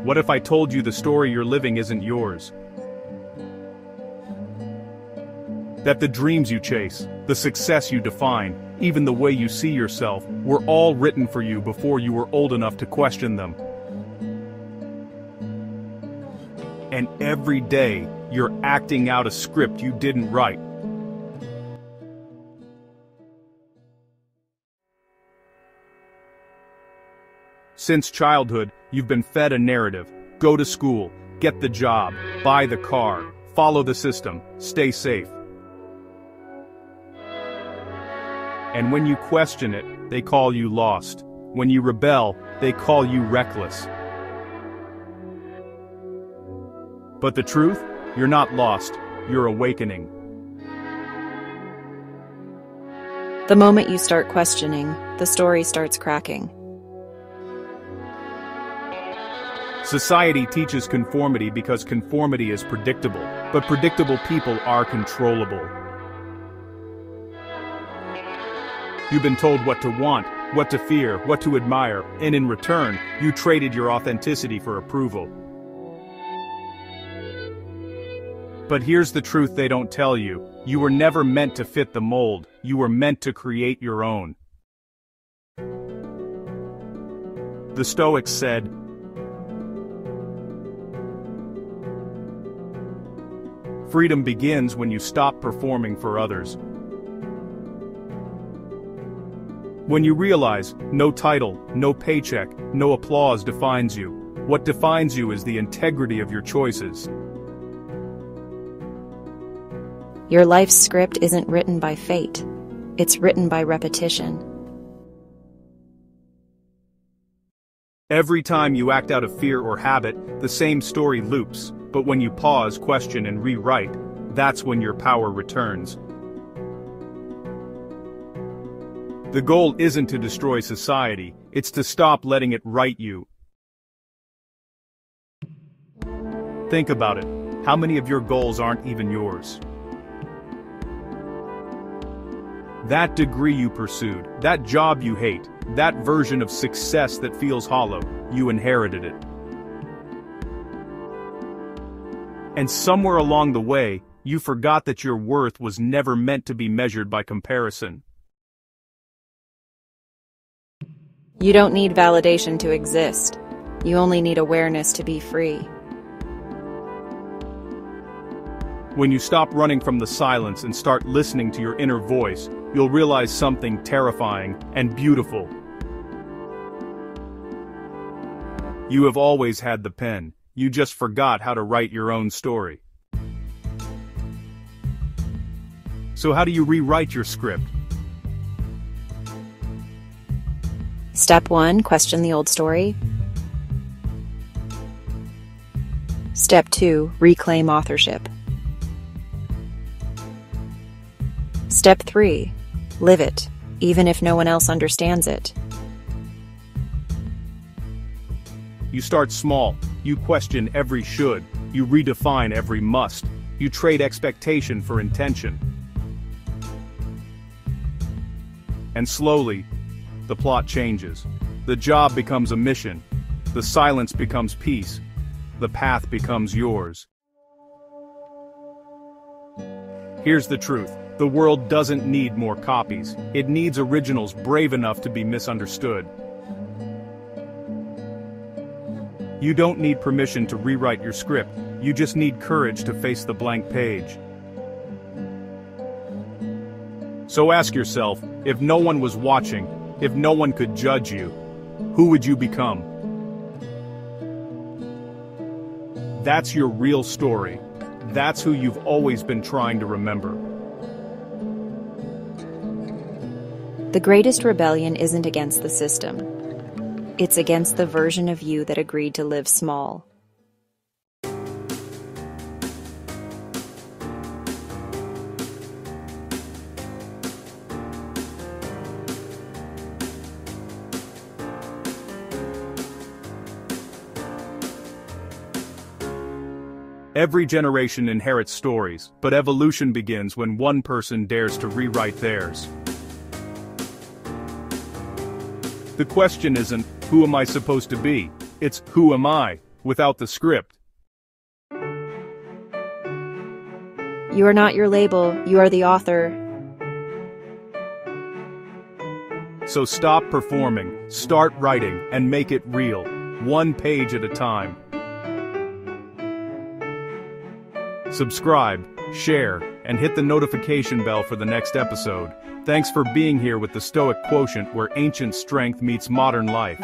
What if I told you the story you're living isn't yours? That the dreams you chase, the success you define, even the way you see yourself, were all written for you before you were old enough to question them. And every day, you're acting out a script you didn't write. Since childhood, you've been fed a narrative. Go to school, get the job, buy the car, follow the system, stay safe. And when you question it, they call you lost. When you rebel, they call you reckless. But the truth? You're not lost, you're awakening. The moment you start questioning, the story starts cracking. Society teaches conformity because conformity is predictable, but predictable people are controllable. You've been told what to want, what to fear, what to admire, and in return, you traded your authenticity for approval. But here's the truth they don't tell you. You were never meant to fit the mold, you were meant to create your own. The Stoics said, "Freedom begins when you stop performing for others." When you realize, no title, no paycheck, no applause defines you. What defines you is the integrity of your choices. Your life's script isn't written by fate. It's written by repetition. Every time you act out of fear or habit, the same story loops, but when you pause, question, and rewrite, that's when your power returns. The goal isn't to destroy society, it's to stop letting it write you. Think about it. How many of your goals aren't even yours? That degree you pursued, that job you hate, that version of success that feels hollow, you inherited it. And somewhere along the way, you forgot that your worth was never meant to be measured by comparison. You don't need validation to exist. You only need awareness to be free. When you stop running from the silence and start listening to your inner voice, you'll realize something terrifying and beautiful. You have always had the pen, you just forgot how to write your own story. So how do you rewrite your script? Step 1, question the old story. Step 2, reclaim authorship. Step 3, live it, even if no one else understands it. You start small, you question every should, you redefine every must, you trade expectation for intention. And slowly, the plot changes. The job becomes a mission. The silence becomes peace. The path becomes yours. Here's the truth. The world doesn't need more copies. It needs originals brave enough to be misunderstood. You don't need permission to rewrite your script. You just need courage to face the blank page. So ask yourself, if no one was watching, if no one could judge you, who would you become? That's your real story. That's who you've always been trying to remember. The greatest rebellion isn't against the system. It's against the version of you that agreed to live small. Every generation inherits stories, but evolution begins when one person dares to rewrite theirs. The question isn't, who am I supposed to be? It's, who am I? without the script. You are not your label, you are the author. So stop performing, start writing, and make it real, one page at a time. Subscribe, share, and hit the notification bell for the next episode. Thanks for being here with the Stoic Quotient, where ancient strength meets modern life.